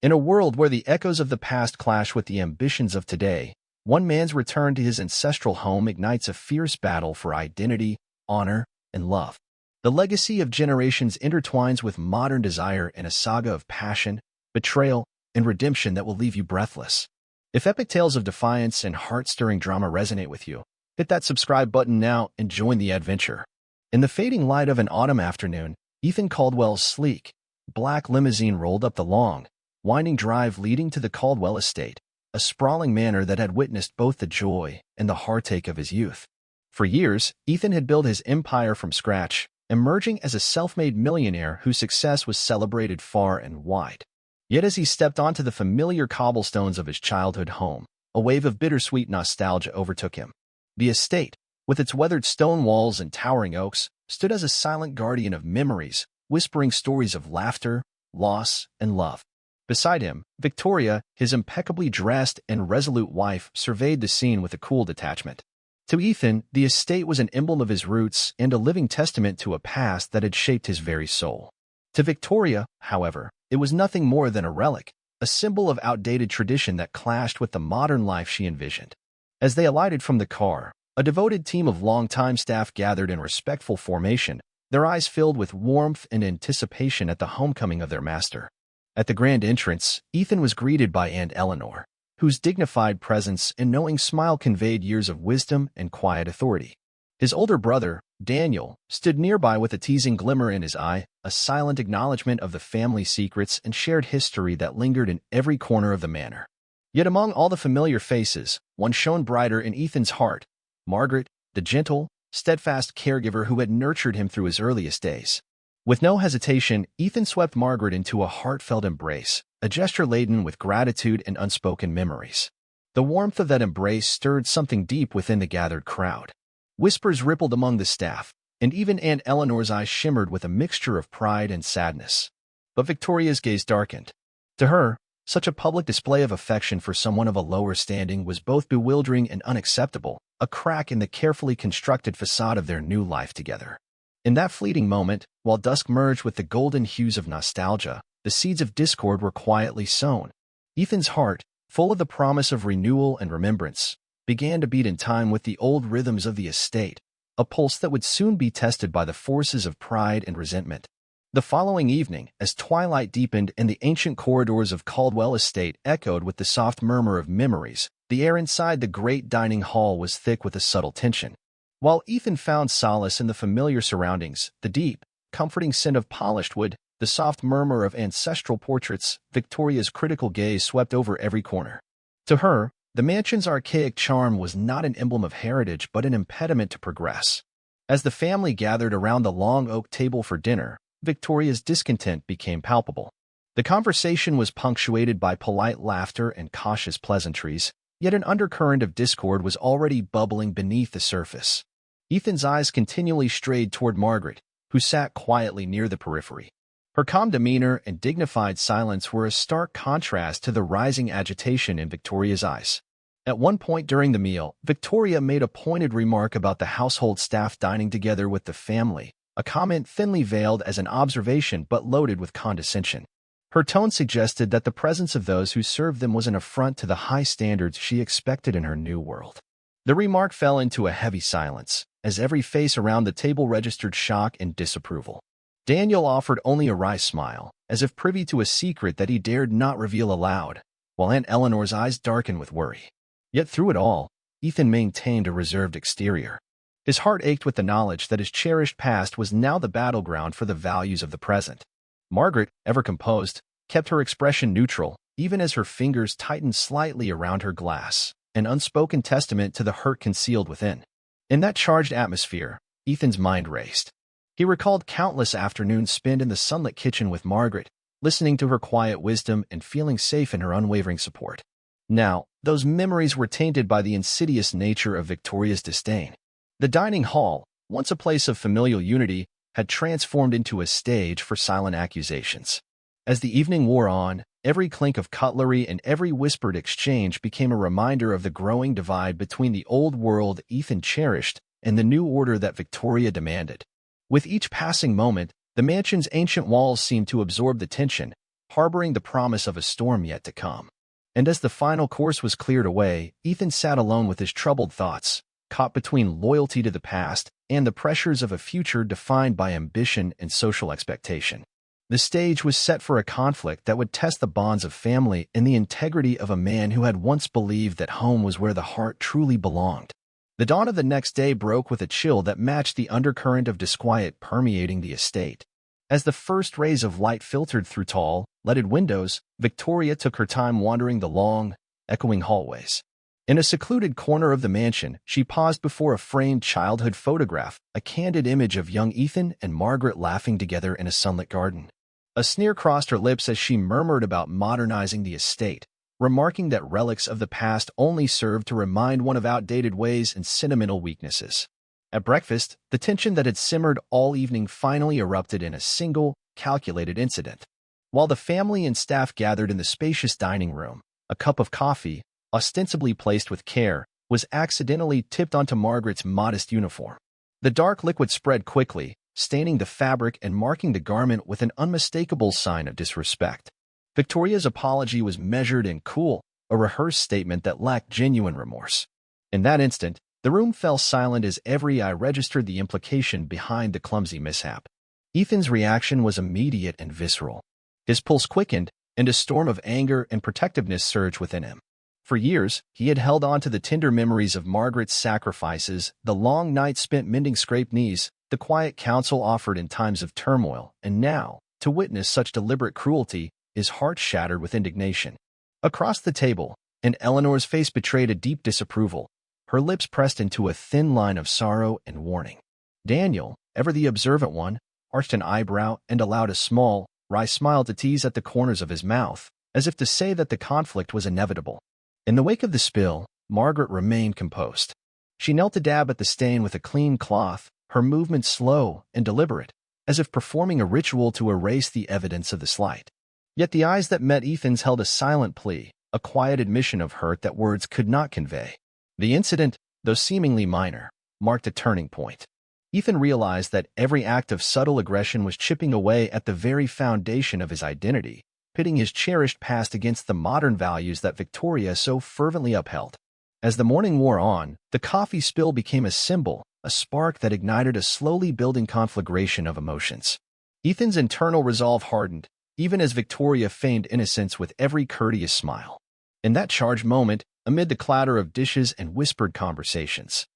In a world where the echoes of the past clash with the ambitions of today, one man's return to his ancestral home ignites a fierce battle for identity, honor, and love. The legacy of generations intertwines with modern desire in a saga of passion, betrayal, and redemption that will leave you breathless. If epic tales of defiance and heart-stirring drama resonate with you, hit that subscribe button now and join the adventure. In the fading light of an autumn afternoon, Ethan Caldwell's sleek, black limousine rolled up the long, winding drive leading to the Caldwell estate, a sprawling manor that had witnessed both the joy and the heartache of his youth. For years, Ethan had built his empire from scratch, emerging as a self-made millionaire whose success was celebrated far and wide. Yet as he stepped onto the familiar cobblestones of his childhood home, a wave of bittersweet nostalgia overtook him. The estate, with its weathered stone walls and towering oaks, stood as a silent guardian of memories, whispering stories of laughter, loss, and love. Beside him, Victoria, his impeccably dressed and resolute wife, surveyed the scene with a cool detachment. To Ethan, the estate was an emblem of his roots and a living testament to a past that had shaped his very soul. To Victoria, however, it was nothing more than a relic, a symbol of outdated tradition that clashed with the modern life she envisioned. As they alighted from the car, a devoted team of longtime staff gathered in respectful formation, their eyes filled with warmth and anticipation at the homecoming of their master. At the grand entrance, Ethan was greeted by Aunt Eleanor, whose dignified presence and knowing smile conveyed years of wisdom and quiet authority. His older brother, Daniel, stood nearby with a teasing glimmer in his eye, a silent acknowledgement of the family secrets and shared history that lingered in every corner of the manor. Yet among all the familiar faces, one shone brighter in Ethan's heart: Margaret, the gentle, steadfast caregiver who had nurtured him through his earliest days. With no hesitation, Ethan swept Margaret into a heartfelt embrace, a gesture laden with gratitude and unspoken memories. The warmth of that embrace stirred something deep within the gathered crowd. Whispers rippled among the staff, and even Aunt Eleanor's eyes shimmered with a mixture of pride and sadness. But Victoria's gaze darkened. To her, such a public display of affection for someone of a lower standing was both bewildering and unacceptable, a crack in the carefully constructed facade of their new life together. In that fleeting moment, while dusk merged with the golden hues of nostalgia, the seeds of discord were quietly sown. Ethan's heart, full of the promise of renewal and remembrance, began to beat in time with the old rhythms of the estate, a pulse that would soon be tested by the forces of pride and resentment. The following evening, as twilight deepened and the ancient corridors of Caldwell Estate echoed with the soft murmur of memories, the air inside the great dining hall was thick with a subtle tension. While Ethan found solace in the familiar surroundings, the deep, comforting scent of polished wood, the soft murmur of ancestral portraits, Victoria's critical gaze swept over every corner. To her, the mansion's archaic charm was not an emblem of heritage but an impediment to progress. As the family gathered around the long oak table for dinner, Victoria's discontent became palpable. The conversation was punctuated by polite laughter and cautious pleasantries, yet an undercurrent of discord was already bubbling beneath the surface. Ethan's eyes continually strayed toward Margaret, who sat quietly near the periphery. Her calm demeanor and dignified silence were a stark contrast to the rising agitation in Victoria's eyes. At one point during the meal, Victoria made a pointed remark about the household staff dining together with the family, a comment thinly veiled as an observation but loaded with condescension. Her tone suggested that the presence of those who served them was an affront to the high standards she expected in her new world. The remark fell into a heavy silence, as every face around the table registered shock and disapproval. Daniel offered only a wry smile, as if privy to a secret that he dared not reveal aloud, while Aunt Eleanor's eyes darkened with worry. Yet through it all, Ethan maintained a reserved exterior. His heart ached with the knowledge that his cherished past was now the battleground for the values of the present. Margaret, ever composed, kept her expression neutral, even as her fingers tightened slightly around her glass, an unspoken testament to the hurt concealed within. In that charged atmosphere, Ethan's mind raced. He recalled countless afternoons spent in the sunlit kitchen with Margaret, listening to her quiet wisdom and feeling safe in her unwavering support. Now, those memories were tainted by the insidious nature of Victoria's disdain. The dining hall, once a place of familial unity, had transformed into a stage for silent accusations. As the evening wore on, every clink of cutlery and every whispered exchange became a reminder of the growing divide between the old world Ethan cherished and the new order that Victoria demanded. With each passing moment, the mansion's ancient walls seemed to absorb the tension, harboring the promise of a storm yet to come. And as the final course was cleared away, Ethan sat alone with his troubled thoughts, caught between loyalty to the past and the pressures of a future defined by ambition and social expectation. The stage was set for a conflict that would test the bonds of family and the integrity of a man who had once believed that home was where the heart truly belonged. The dawn of the next day broke with a chill that matched the undercurrent of disquiet permeating the estate. As the first rays of light filtered through tall, leaded windows, Victoria took her time wandering the long, echoing hallways. In a secluded corner of the mansion, she paused before a framed childhood photograph, a candid image of young Ethan and Margaret laughing together in a sunlit garden. A sneer crossed her lips as she murmured about modernizing the estate, remarking that relics of the past only served to remind one of outdated ways and sentimental weaknesses. At breakfast, the tension that had simmered all evening finally erupted in a single, calculated incident. While the family and staff gathered in the spacious dining room, a cup of coffee, ostensibly placed with care, was accidentally tipped onto Margaret's modest uniform. The dark liquid spread quickly, staining the fabric and marking the garment with an unmistakable sign of disrespect. Victoria's apology was measured and cool, a rehearsed statement that lacked genuine remorse. In that instant, the room fell silent as every eye registered the implication behind the clumsy mishap. Ethan's reaction was immediate and visceral. His pulse quickened, and a storm of anger and protectiveness surged within him. For years, he had held on to the tender memories of Margaret's sacrifices, the long nights spent mending scraped knees, the quiet counsel offered in times of turmoil, and now, to witness such deliberate cruelty, his heart shattered with indignation. Across the table, and Eleanor's face betrayed a deep disapproval, her lips pressed into a thin line of sorrow and warning. Daniel, ever the observant one, arched an eyebrow and allowed a small, wry smile to tease at the corners of his mouth, as if to say that the conflict was inevitable. In the wake of the spill, Margaret remained composed. She knelt to dab at the stain with a clean cloth, her movements slow and deliberate, as if performing a ritual to erase the evidence of the slight. Yet the eyes that met Ethan's held a silent plea, a quiet admission of hurt that words could not convey. The incident, though seemingly minor, marked a turning point. Ethan realized that every act of subtle aggression was chipping away at the very foundation of his identity, pitting his cherished past against the modern values that Victoria so fervently upheld. As the morning wore on, the coffee spill became a symbol, a spark that ignited a slowly building conflagration of emotions. Ethan's internal resolve hardened, even as Victoria feigned innocence with every courteous smile. In that charged moment, amid the clatter of dishes and whispered conversations,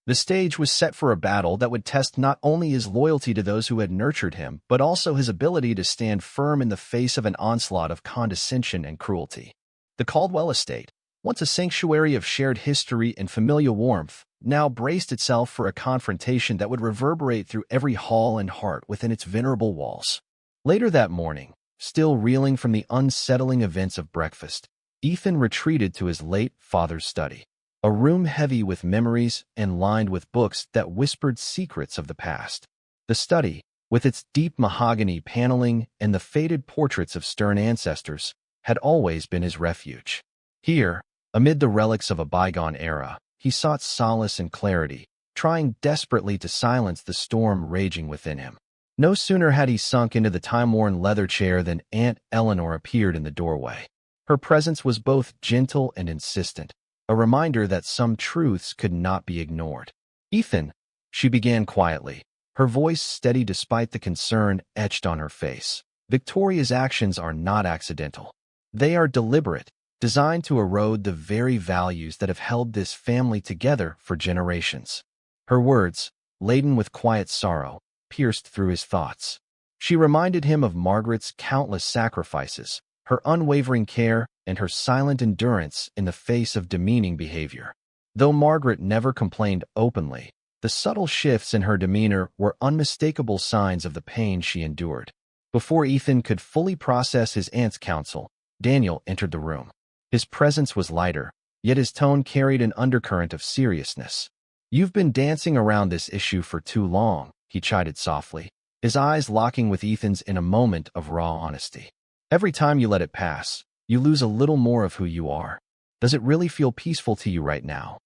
the stage was set for a battle that would test not only his loyalty to those who had nurtured him, but also his ability to stand firm in the face of an onslaught of condescension and cruelty. The Caldwell estate, once a sanctuary of shared history and familial warmth, now braced itself for a confrontation that would reverberate through every hall and heart within its venerable walls. Later that morning, still reeling from the unsettling events of breakfast, Ethan retreated to his late father's study, a room heavy with memories and lined with books that whispered secrets of the past. The study, with its deep mahogany paneling and the faded portraits of stern ancestors, had always been his refuge. Here, amid the relics of a bygone era, he sought solace and clarity, trying desperately to silence the storm raging within him. No sooner had he sunk into the time-worn leather chair than Aunt Eleanor appeared in the doorway. Her presence was both gentle and insistent, a reminder that some truths could not be ignored. "Ethan," she began quietly, her voice steady despite the concern etched on her face. "Victoria's actions are not accidental. They are deliberate, designed to erode the very values that have held this family together for generations." Her words, laden with quiet sorrow, pierced through his thoughts. She reminded him of Margaret's countless sacrifices, her unwavering care, and her silent endurance in the face of demeaning behavior. Though Margaret never complained openly, the subtle shifts in her demeanor were unmistakable signs of the pain she endured. Before Ethan could fully process his aunt's counsel, Daniel entered the room. His presence was lighter, yet his tone carried an undercurrent of seriousness. "You've been dancing around this issue for too long," he chided softly, his eyes locking with Ethan's in a moment of raw honesty. "Every time you let it pass, you lose a little more of who you are. Does it really feel peaceful to you right now?"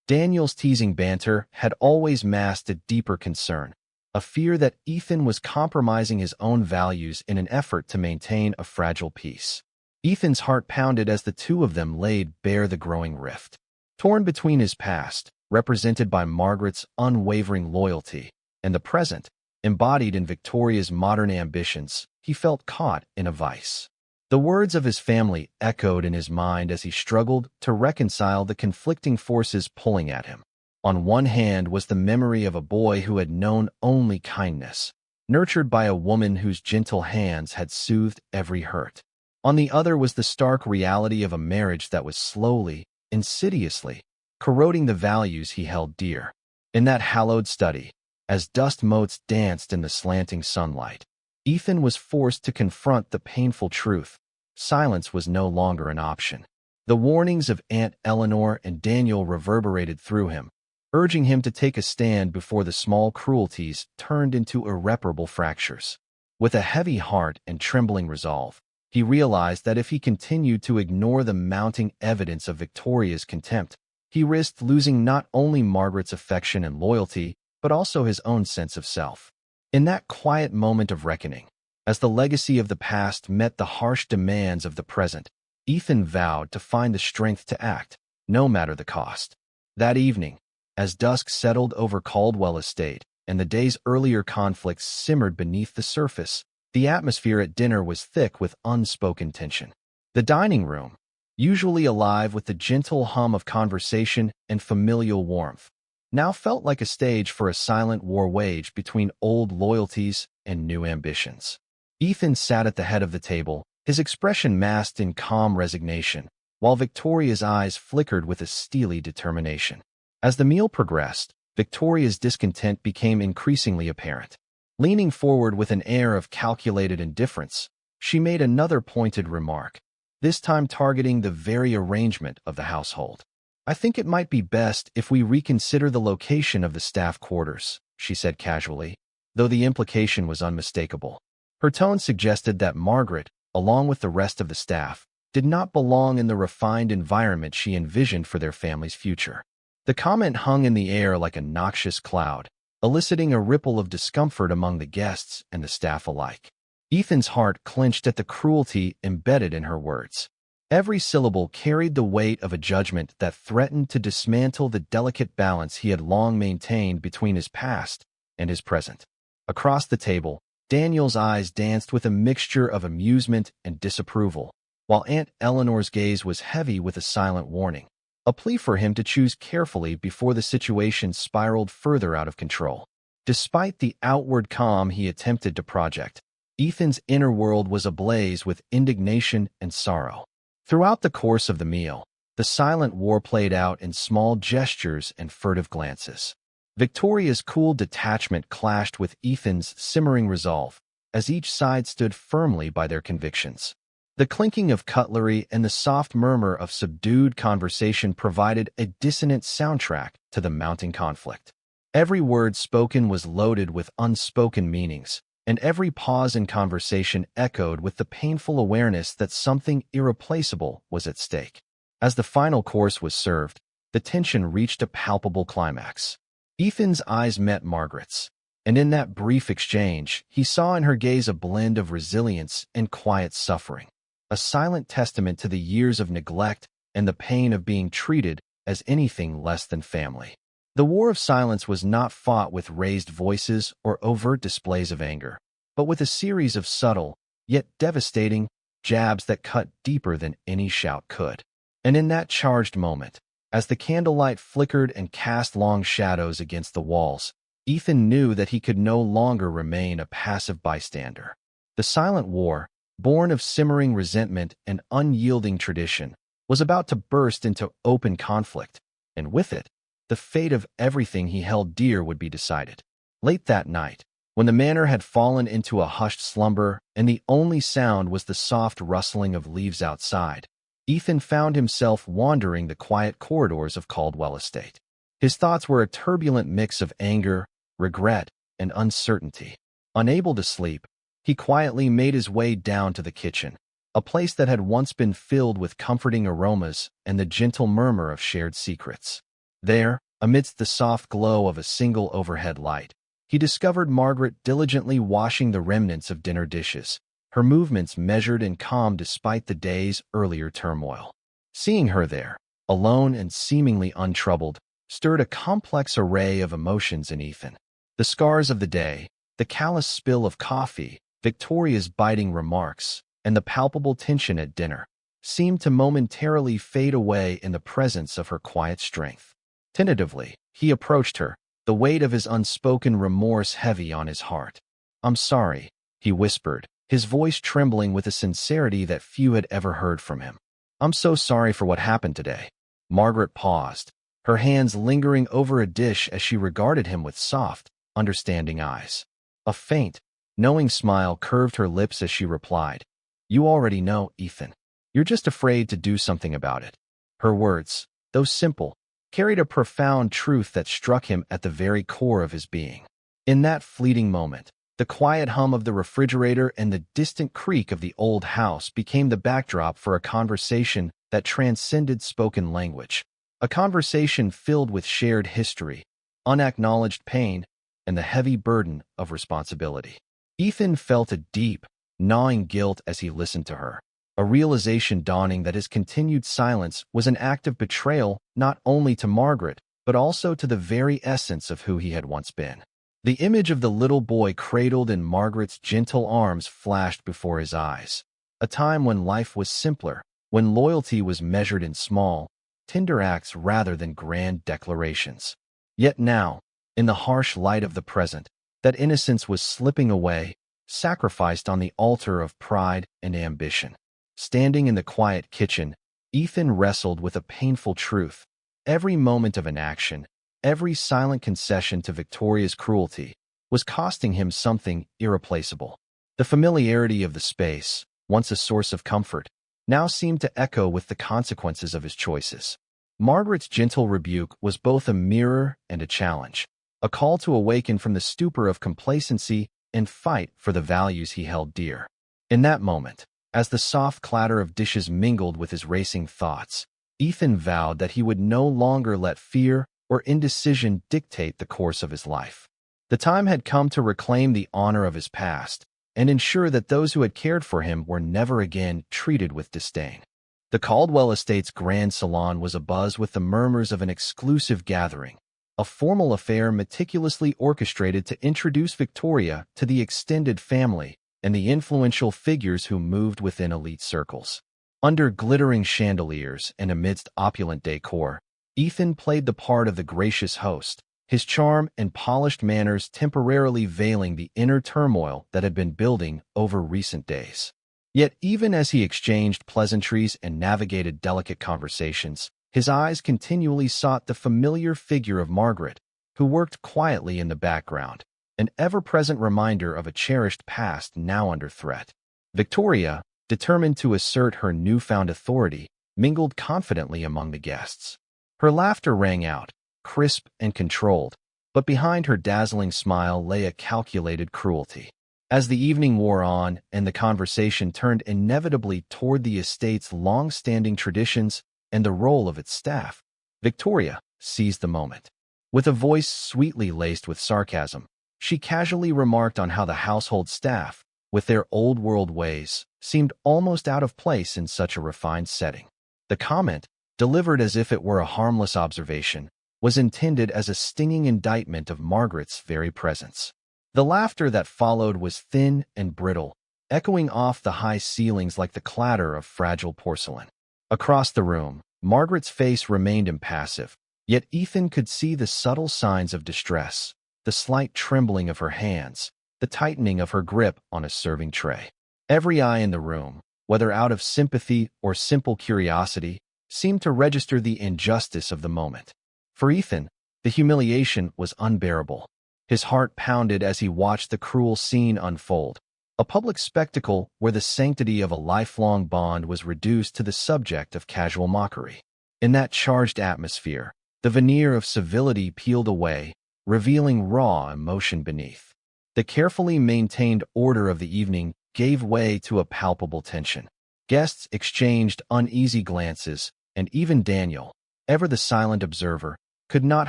Daniel's teasing banter had always masked a deeper concern, a fear that Ethan was compromising his own values in an effort to maintain a fragile peace. Ethan's heart pounded as the two of them laid bare the growing rift. Torn between his past, represented by Margaret's unwavering loyalty, and the present, embodied in Victoria's modern ambitions, he felt caught in a vice. The words of his family echoed in his mind as he struggled to reconcile the conflicting forces pulling at him. On one hand was the memory of a boy who had known only kindness, nurtured by a woman whose gentle hands had soothed every hurt. On the other was the stark reality of a marriage that was slowly, insidiously, corroding the values he held dear. In that hallowed study, as dust motes danced in the slanting sunlight, Ethan was forced to confront the painful truth. Silence was no longer an option. The warnings of Aunt Eleanor and Daniel reverberated through him, urging him to take a stand before the small cruelties turned into irreparable fractures. With a heavy heart and trembling resolve, he realized that if he continued to ignore the mounting evidence of Victoria's contempt, he risked losing not only Margaret's affection and loyalty, but also his own sense of self. In that quiet moment of reckoning, as the legacy of the past met the harsh demands of the present, Ethan vowed to find the strength to act, no matter the cost. That evening, as dusk settled over Caldwell Estate, and the day's earlier conflicts simmered beneath the surface, the atmosphere at dinner was thick with unspoken tension. The dining room, usually alive with the gentle hum of conversation and familial warmth, now felt like a stage for a silent war waged between old loyalties and new ambitions. Ethan sat at the head of the table, his expression masked in calm resignation, while Victoria's eyes flickered with a steely determination. As the meal progressed, Victoria's discontent became increasingly apparent. Leaning forward with an air of calculated indifference, she made another pointed remark, this time targeting the very arrangement of the household. "I think it might be best if we reconsider the location of the staff quarters," she said casually, though the implication was unmistakable. Her tone suggested that Margaret, along with the rest of the staff, did not belong in the refined environment she envisioned for their family's future. The comment hung in the air like a noxious cloud, eliciting a ripple of discomfort among the guests and the staff alike. Ethan's heart clenched at the cruelty embedded in her words. Every syllable carried the weight of a judgment that threatened to dismantle the delicate balance he had long maintained between his past and his present. Across the table, Daniel's eyes danced with a mixture of amusement and disapproval, while Aunt Eleanor's gaze was heavy with a silent warning, a plea for him to choose carefully before the situation spiraled further out of control. Despite the outward calm he attempted to project, Ethan's inner world was ablaze with indignation and sorrow. Throughout the course of the meal, the silent war played out in small gestures and furtive glances. Victoria's cool detachment clashed with Ethan's simmering resolve, as each side stood firmly by their convictions. The clinking of cutlery and the soft murmur of subdued conversation provided a dissonant soundtrack to the mounting conflict. Every word spoken was loaded with unspoken meanings, and every pause in conversation echoed with the painful awareness that something irreplaceable was at stake. As the final course was served, the tension reached a palpable climax. Ethan's eyes met Margaret's, and in that brief exchange, he saw in her gaze a blend of resilience and quiet suffering, a silent testament to the years of neglect and the pain of being treated as anything less than family. The war of silence was not fought with raised voices or overt displays of anger, but with a series of subtle, yet devastating, jabs that cut deeper than any shout could. And in that charged moment, as the candlelight flickered and cast long shadows against the walls, Ethan knew that he could no longer remain a passive bystander. The silent war, born of simmering resentment and unyielding tradition, was about to burst into open conflict, and with it, the fate of everything he held dear would be decided. Late that night, when the manor had fallen into a hushed slumber and the only sound was the soft rustling of leaves outside, Ethan found himself wandering the quiet corridors of Caldwell Estate. His thoughts were a turbulent mix of anger, regret, and uncertainty. Unable to sleep, he quietly made his way down to the kitchen, a place that had once been filled with comforting aromas and the gentle murmur of shared secrets. There, amidst the soft glow of a single overhead light, he discovered Margaret diligently washing the remnants of dinner dishes, her movements measured and calm despite the day's earlier turmoil. Seeing her there, alone and seemingly untroubled, stirred a complex array of emotions in Ethan. The scars of the day, the callous spill of coffee, Victoria's biting remarks, and the palpable tension at dinner seemed to momentarily fade away in the presence of her quiet strength. Tentatively, he approached her, the weight of his unspoken remorse heavy on his heart. "I'm sorry," he whispered, his voice trembling with a sincerity that few had ever heard from him. "I'm so sorry for what happened today." Margaret paused, her hands lingering over a dish as she regarded him with soft, understanding eyes. A faint, knowing smile curved her lips as she replied, "You already know, Ethan. You're just afraid to do something about it." Her words, though simple, carried a profound truth that struck him at the very core of his being. In that fleeting moment, the quiet hum of the refrigerator and the distant creak of the old house became the backdrop for a conversation that transcended spoken language. A conversation filled with shared history, unacknowledged pain, and the heavy burden of responsibility. Ethan felt a deep, gnawing guilt as he listened to her, a realization dawning that his continued silence was an act of betrayal not only to Margaret, but also to the very essence of who he had once been. The image of the little boy cradled in Margaret's gentle arms flashed before his eyes, a time when life was simpler, when loyalty was measured in small, tender acts rather than grand declarations. Yet now, in the harsh light of the present, that innocence was slipping away, sacrificed on the altar of pride and ambition. Standing in the quiet kitchen, Ethan wrestled with a painful truth. Every moment of inaction, every silent concession to Victoria's cruelty, was costing him something irreplaceable. The familiarity of the space, once a source of comfort, now seemed to echo with the consequences of his choices. Margaret's gentle rebuke was both a mirror and a challenge, a call to awaken from the stupor of complacency and fight for the values he held dear. In that moment, as the soft clatter of dishes mingled with his racing thoughts, Ethan vowed that he would no longer let fear or indecision dictate the course of his life. The time had come to reclaim the honor of his past and ensure that those who had cared for him were never again treated with disdain. The Caldwell Estate's grand salon was abuzz with the murmurs of an exclusive gathering, a formal affair meticulously orchestrated to introduce Victoria to the extended family and the influential figures who moved within elite circles. Under glittering chandeliers and amidst opulent decor, Ethan played the part of the gracious host, his charm and polished manners temporarily veiling the inner turmoil that had been building over recent days. Yet even as he exchanged pleasantries and navigated delicate conversations, his eyes continually sought the familiar figure of Margaret, who worked quietly in the background, an ever-present reminder of a cherished past now under threat. Victoria, determined to assert her newfound authority, mingled confidently among the guests. Her laughter rang out, crisp and controlled, but behind her dazzling smile lay a calculated cruelty. As the evening wore on and the conversation turned inevitably toward the estate's long-standing traditions and the role of its staff, Victoria seized the moment. With a voice sweetly laced with sarcasm, she casually remarked on how the household staff, with their old-world ways, seemed almost out of place in such a refined setting. The comment, delivered as if it were a harmless observation, was intended as a stinging indictment of Margaret's very presence. The laughter that followed was thin and brittle, echoing off the high ceilings like the clatter of fragile porcelain. Across the room, Margaret's face remained impassive, yet Ethan could see the subtle signs of distress, the slight trembling of her hands, the tightening of her grip on a serving tray. Every eye in the room, whether out of sympathy or simple curiosity, seemed to register the injustice of the moment. For Ethan, the humiliation was unbearable. His heart pounded as he watched the cruel scene unfold, a public spectacle where the sanctity of a lifelong bond was reduced to the subject of casual mockery. In that charged atmosphere, the veneer of civility peeled away, revealing raw emotion beneath. The carefully maintained order of the evening gave way to a palpable tension. Guests exchanged uneasy glances, and even Daniel, ever the silent observer, could not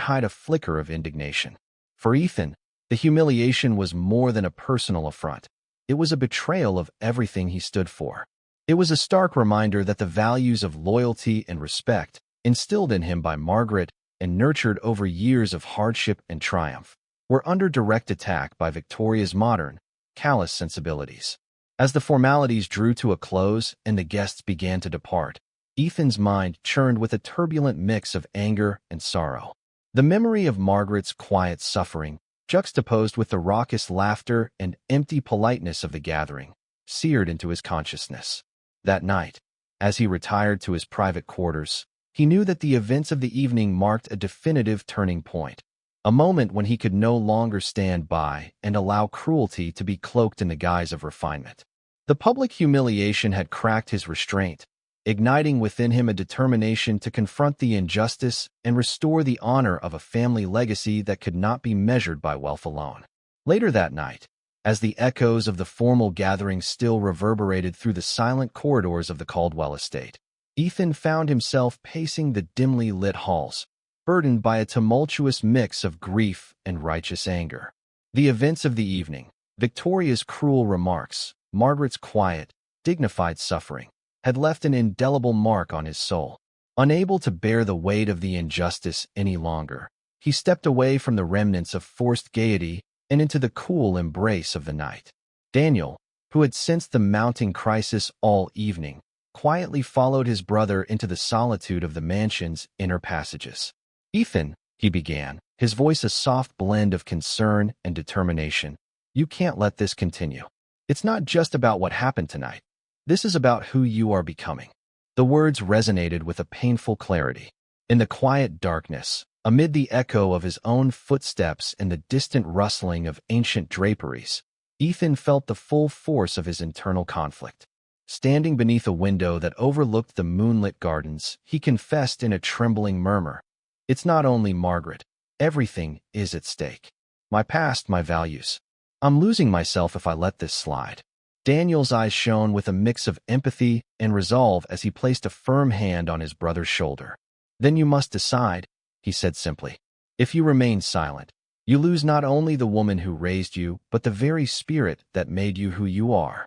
hide a flicker of indignation. For Ethan, the The humiliation was more than a personal affront. It was a betrayal of everything he stood for. It was a stark reminder that the values of loyalty and respect, instilled in him by Margaret and nurtured over years of hardship and triumph, were under direct attack by Victoria's modern, callous sensibilities. As the formalities drew to a close and the guests began to depart, Ethan's mind churned with a turbulent mix of anger and sorrow. The memory of Margaret's quiet suffering, juxtaposed with the raucous laughter and empty politeness of the gathering, seared into his consciousness. That night, as he retired to his private quarters, he knew that the events of the evening marked a definitive turning point, a moment when he could no longer stand by and allow cruelty to be cloaked in the guise of refinement. The public humiliation had cracked his restraint, igniting within him a determination to confront the injustice and restore the honor of a family legacy that could not be measured by wealth alone. Later that night, as the echoes of the formal gathering still reverberated through the silent corridors of the Caldwell estate, Ethan found himself pacing the dimly lit halls, burdened by a tumultuous mix of grief and righteous anger. The events of the evening, Victoria's cruel remarks, Margaret's quiet, dignified suffering, had left an indelible mark on his soul. Unable to bear the weight of the injustice any longer, he stepped away from the remnants of forced gaiety and into the cool embrace of the night. Daniel, who had sensed the mounting crisis all evening, quietly followed his brother into the solitude of the mansion's inner passages. "Ethan," he began, his voice a soft blend of concern and determination, "you can't let this continue. It's not just about what happened tonight. This is about who you are becoming." The words resonated with a painful clarity. In the quiet darkness, amid the echo of his own footsteps and the distant rustling of ancient draperies, Ethan felt the full force of his internal conflict. Standing beneath a window that overlooked the moonlit gardens, he confessed in a trembling murmur, "It's not only Margaret. Everything is at stake. My past, my values. I'm losing myself if I let this slide." Daniel's eyes shone with a mix of empathy and resolve as he placed a firm hand on his brother's shoulder. "Then you must decide," he said simply. "If you remain silent, you lose not only the woman who raised you, but the very spirit that made you who you are."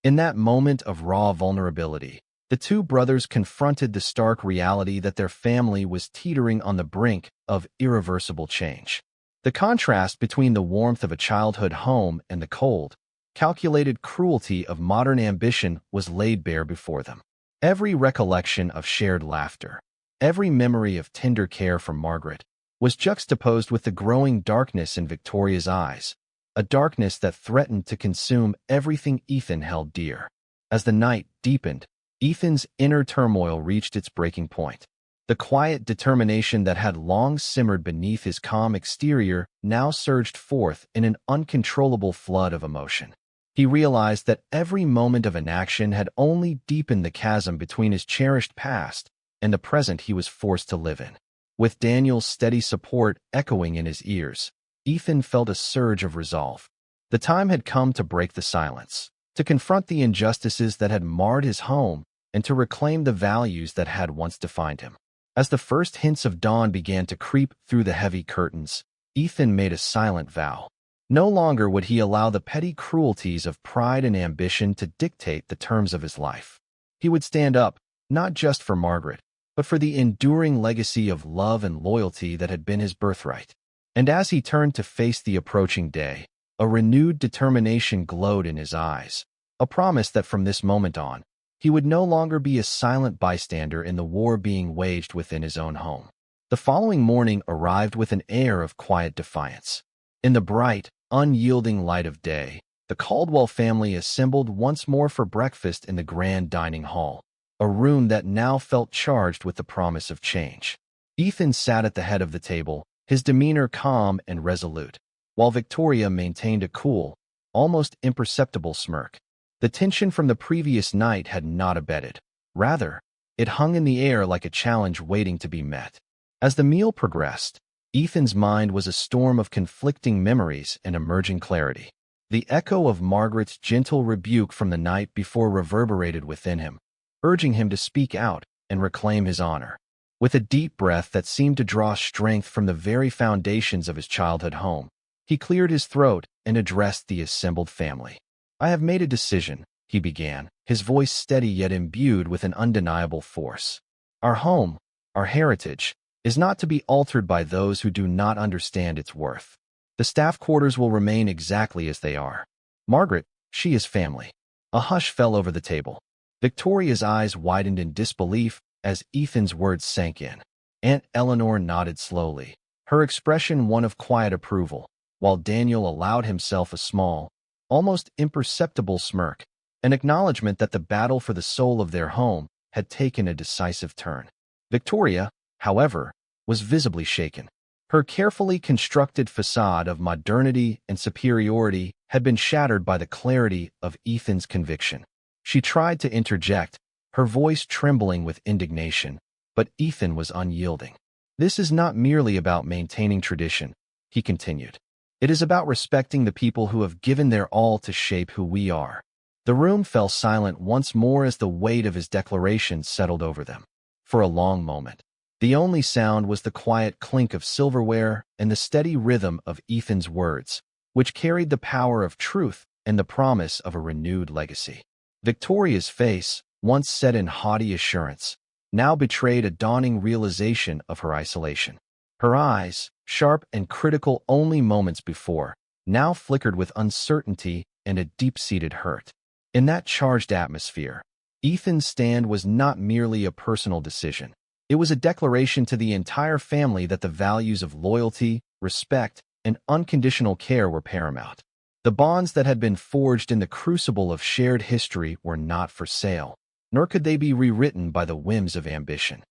In that moment of raw vulnerability, the two brothers confronted the stark reality that their family was teetering on the brink of irreversible change. The contrast between the warmth of a childhood home and the cold, calculated cruelty of modern ambition was laid bare before them. Every recollection of shared laughter, every memory of tender care from Margaret, was juxtaposed with the growing darkness in Victoria's eyes, a darkness that threatened to consume everything Ethan held dear. As the night deepened, Ethan's inner turmoil reached its breaking point. The quiet determination that had long simmered beneath his calm exterior now surged forth in an uncontrollable flood of emotion. He realized that every moment of inaction had only deepened the chasm between his cherished past and the present he was forced to live in. With Daniel's steady support echoing in his ears, Ethan felt a surge of resolve. The time had come to break the silence, to confront the injustices that had marred his home, and to reclaim the values that had once defined him. As the first hints of dawn began to creep through the heavy curtains, Ethan made a silent vow. No longer would he allow the petty cruelties of pride and ambition to dictate the terms of his life. He would stand up, not just for Margaret, but for the enduring legacy of love and loyalty that had been his birthright. And as he turned to face the approaching day, a renewed determination glowed in his eyes, a promise that from this moment on, he would no longer be a silent bystander in the war being waged within his own home. The following morning arrived with an air of quiet defiance. In the bright, unyielding light of day, the Caldwell family assembled once more for breakfast in the grand dining hall, a room that now felt charged with the promise of change. Ethan sat at the head of the table, his demeanor calm and resolute, while Victoria maintained a cool, almost imperceptible smirk. The tension from the previous night had not abated. Rather, it hung in the air like a challenge waiting to be met. As the meal progressed, Ethan's mind was a storm of conflicting memories and emerging clarity. The echo of Margaret's gentle rebuke from the night before reverberated within him, urging him to speak out and reclaim his honor. With a deep breath that seemed to draw strength from the very foundations of his childhood home, He cleared his throat and addressed the assembled family. "I have made a decision," he began, his voice steady yet imbued with an undeniable force. "Our home, our heritage, is not to be altered by those who do not understand its worth. The staff quarters will remain exactly as they are. Margaret, she is family." A hush fell over the table. Victoria's eyes widened in disbelief as Ethan's words sank in. Aunt Eleanor nodded slowly, her expression one of quiet approval, while Daniel allowed himself a small, almost imperceptible smirk, an acknowledgement that the battle for the soul of their home had taken a decisive turn. Victoria, however, was visibly shaken. Her carefully constructed facade of modernity and superiority had been shattered by the clarity of Ethan's conviction. She tried to interject, her voice trembling with indignation, but Ethan was unyielding. "This is not merely about maintaining tradition," he continued. "It is about respecting the people who have given their all to shape who we are." The room fell silent once more as the weight of his declaration settled over them. For a long moment, the only sound was the quiet clink of silverware and the steady rhythm of Ethan's words, which carried the power of truth and the promise of a renewed legacy. Victoria's face, once set in haughty assurance, now betrayed a dawning realization of her isolation. Her eyes, sharp and critical only moments before, now flickered with uncertainty and a deep-seated hurt. In that charged atmosphere, Ethan's stand was not merely a personal decision. It was a declaration to the entire family that the values of loyalty, respect, and unconditional care were paramount. The bonds that had been forged in the crucible of shared history were not for sale, nor could they be rewritten by the whims of ambition.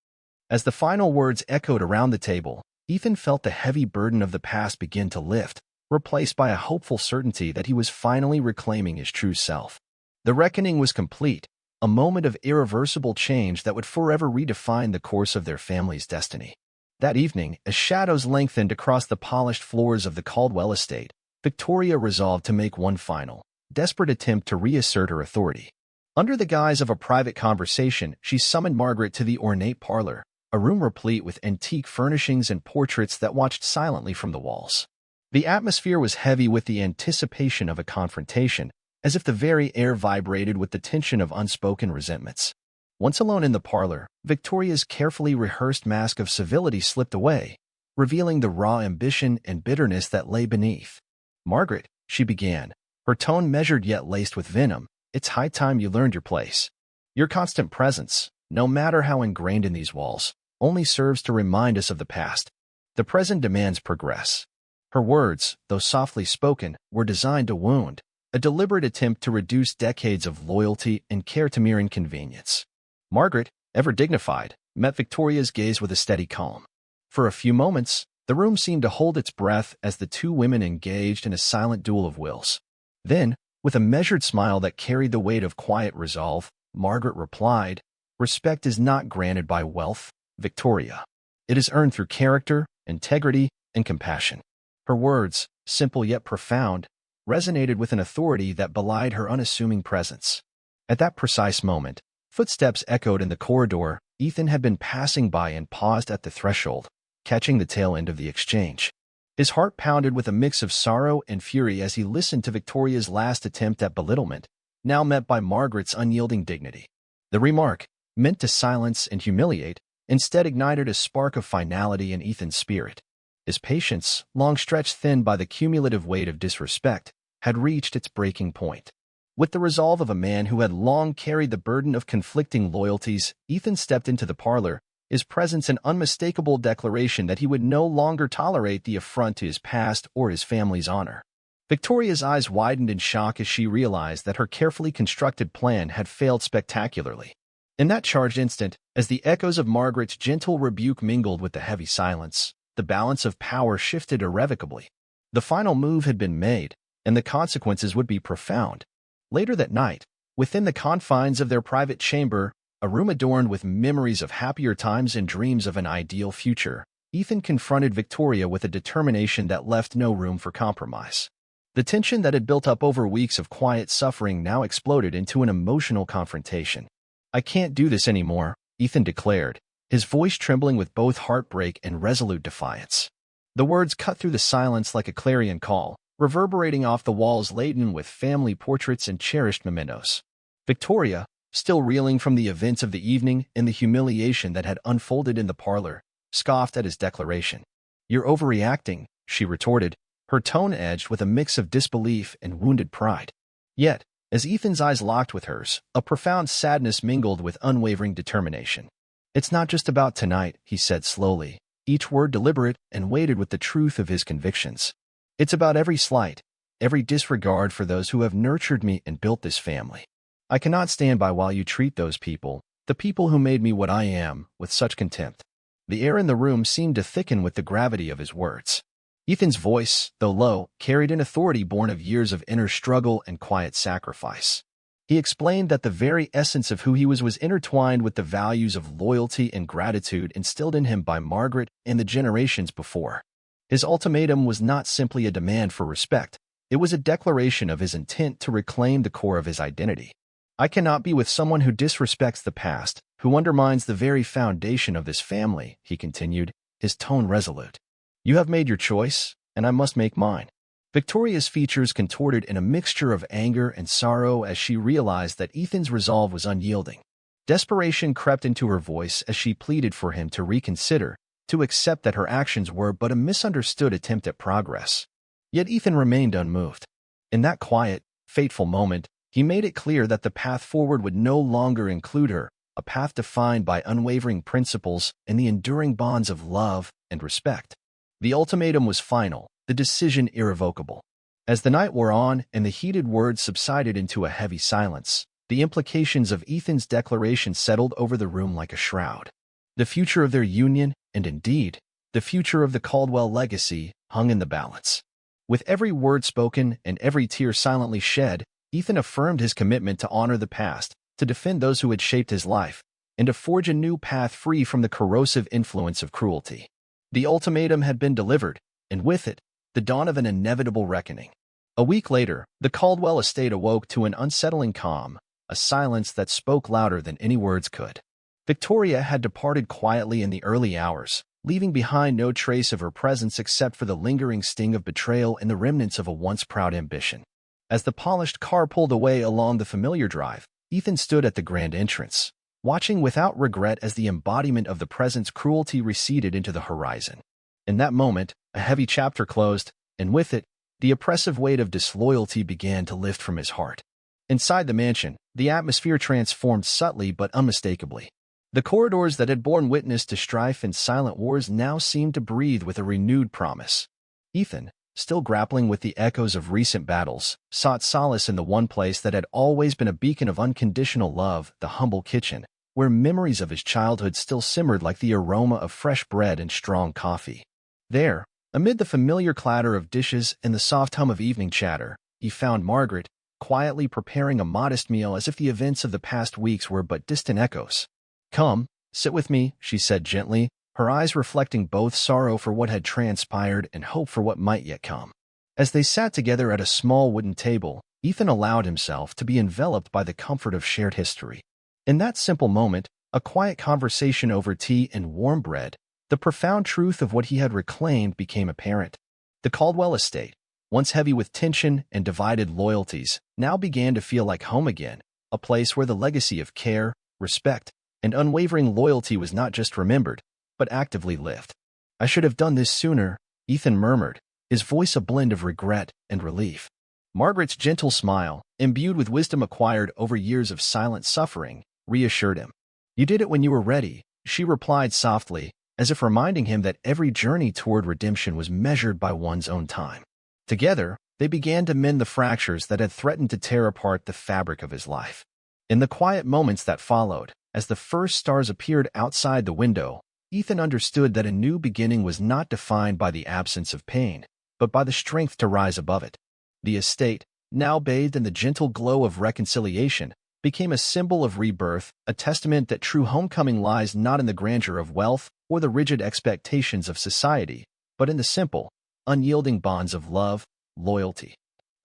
As the final words echoed around the table, Ethan felt the heavy burden of the past begin to lift, replaced by a hopeful certainty that he was finally reclaiming his true self. The reckoning was complete, a moment of irreversible change that would forever redefine the course of their family's destiny. That evening, as shadows lengthened across the polished floors of the Caldwell estate, Victoria resolved to make one final, desperate attempt to reassert her authority. Under the guise of a private conversation, she summoned Margaret to the ornate parlor, a room replete with antique furnishings and portraits that watched silently from the walls. The atmosphere was heavy with the anticipation of a confrontation, as if the very air vibrated with the tension of unspoken resentments. Once alone in the parlor, Victoria's carefully rehearsed mask of civility slipped away, revealing the raw ambition and bitterness that lay beneath. "Margaret," she began, her tone measured yet laced with venom, "it's high time you learned your place. Your constant presence, no matter how ingrained in these walls, only serves to remind us of the past. The present demands progress." Her words, though softly spoken, were designed to wound, a deliberate attempt to reduce decades of loyalty and care to mere inconvenience. Margaret, ever dignified, met Victoria's gaze with a steady calm. For a few moments, the room seemed to hold its breath as the two women engaged in a silent duel of wills. Then, with a measured smile that carried the weight of quiet resolve, Margaret replied, "Respect is not granted by wealth, Victoria. It is earned through character, integrity, and compassion." Her words, simple yet profound, resonated with an authority that belied her unassuming presence. At that precise moment, footsteps echoed in the corridor. Ethan had been passing by and paused at the threshold, catching the tail end of the exchange. His heart pounded with a mix of sorrow and fury as he listened to Victoria's last attempt at belittlement, now met by Margaret's unyielding dignity. The remark, meant to silence and humiliate, instead ignited a spark of finality in Ethan's spirit. His patience, long stretched thin by the cumulative weight of disrespect, had reached its breaking point. With the resolve of a man who had long carried the burden of conflicting loyalties, Ethan stepped into the parlor, his presence an unmistakable declaration that he would no longer tolerate the affront to his past or his family's honor. Victoria's eyes widened in shock as she realized that her carefully constructed plan had failed spectacularly. In that charged instant, as the echoes of Margaret's gentle rebuke mingled with the heavy silence, the balance of power shifted irrevocably. The final move had been made, and the consequences would be profound. Later that night, within the confines of their private chamber, a room adorned with memories of happier times and dreams of an ideal future, Ethan confronted Victoria with a determination that left no room for compromise. The tension that had built up over weeks of quiet suffering now exploded into an emotional confrontation. "I can't do this anymore," Ethan declared, his voice trembling with both heartbreak and resolute defiance. The words cut through the silence like a clarion call, reverberating off the walls laden with family portraits and cherished mementos. Victoria, still reeling from the events of the evening and the humiliation that had unfolded in the parlor, scoffed at his declaration. "You're overreacting," she retorted, her tone edged with a mix of disbelief and wounded pride. Yet, as Ethan's eyes locked with hers, a profound sadness mingled with unwavering determination. "It's not just about tonight," he said slowly, each word deliberate and weighted with the truth of his convictions. "It's about every slight, every disregard for those who have nurtured me and built this family. I cannot stand by while you treat those people, the people who made me what I am, with such contempt." The air in the room seemed to thicken with the gravity of his words. Ethan's voice, though low, carried an authority born of years of inner struggle and quiet sacrifice. He explained that the very essence of who he was intertwined with the values of loyalty and gratitude instilled in him by Margaret and the generations before. His ultimatum was not simply a demand for respect. It was a declaration of his intent to reclaim the core of his identity. "I cannot be with someone who disrespects the past, who undermines the very foundation of this family," he continued, his tone resolute. "You have made your choice, and I must make mine." Victoria's features contorted in a mixture of anger and sorrow as she realized that Ethan's resolve was unyielding. Desperation crept into her voice as she pleaded for him to reconsider, to accept that her actions were but a misunderstood attempt at progress. Yet Ethan remained unmoved. In that quiet, fateful moment, he made it clear that the path forward would no longer include her, a path defined by unwavering principles and the enduring bonds of love and respect. The ultimatum was final, the decision irrevocable. As the night wore on and the heated words subsided into a heavy silence, the implications of Ethan's declaration settled over the room like a shroud. The future of their union, and indeed, the future of the Caldwell legacy, hung in the balance. With every word spoken and every tear silently shed, Ethan affirmed his commitment to honor the past, to defend those who had shaped his life, and to forge a new path free from the corrosive influence of cruelty. The ultimatum had been delivered, and with it, the dawn of an inevitable reckoning. A week later, the Caldwell estate awoke to an unsettling calm, a silence that spoke louder than any words could. Victoria had departed quietly in the early hours, leaving behind no trace of her presence except for the lingering sting of betrayal and the remnants of a once proud ambition. As the polished car pulled away along the familiar drive, Ethan stood at the grand entrance, watching without regret as the embodiment of the present's cruelty receded into the horizon. In that moment, a heavy chapter closed, and with it, the oppressive weight of disloyalty began to lift from his heart. Inside the mansion, the atmosphere transformed subtly but unmistakably. The corridors that had borne witness to strife and silent wars now seemed to breathe with a renewed promise. Ethan, still grappling with the echoes of recent battles, sought solace in the one place that had always been a beacon of unconditional love, the humble kitchen, where memories of his childhood still simmered like the aroma of fresh bread and strong coffee. There, amid the familiar clatter of dishes and the soft hum of evening chatter, he found Margaret, quietly preparing a modest meal as if the events of the past weeks were but distant echoes. "Come, sit with me," she said gently, her eyes reflecting both sorrow for what had transpired and hope for what might yet come. As they sat together at a small wooden table, Ethan allowed himself to be enveloped by the comfort of shared history. In that simple moment, a quiet conversation over tea and warm bread, the profound truth of what he had reclaimed became apparent. The Caldwell estate, once heavy with tension and divided loyalties, now began to feel like home again, a place where the legacy of care, respect, and unwavering loyalty was not just remembered, but actively lived. "I should have done this sooner," Ethan murmured, his voice a blend of regret and relief. Margaret's gentle smile, imbued with wisdom acquired over years of silent suffering, reassured him. "You did it when you were ready," she replied softly, as if reminding him that every journey toward redemption was measured by one's own time. Together, they began to mend the fractures that had threatened to tear apart the fabric of his life. In the quiet moments that followed, as the first stars appeared outside the window, Ethan understood that a new beginning was not defined by the absence of pain, but by the strength to rise above it. The estate, now bathed in the gentle glow of reconciliation, became a symbol of rebirth, a testament that true homecoming lies not in the grandeur of wealth or the rigid expectations of society, but in the simple, unyielding bonds of love, loyalty,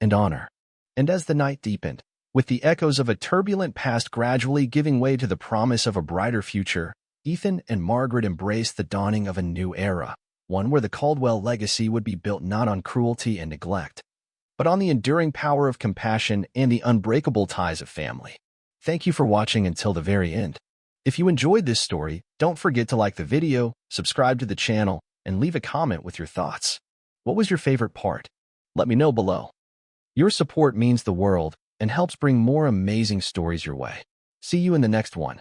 and honor. And as the night deepened, with the echoes of a turbulent past gradually giving way to the promise of a brighter future, Ethan and Margaret embraced the dawning of a new era, one where the Caldwell legacy would be built not on cruelty and neglect, but on the enduring power of compassion and the unbreakable ties of family. Thank you for watching until the very end. If you enjoyed this story, don't forget to like the video, subscribe to the channel, and leave a comment with your thoughts. What was your favorite part? Let me know below. Your support means the world and helps bring more amazing stories your way. See you in the next one.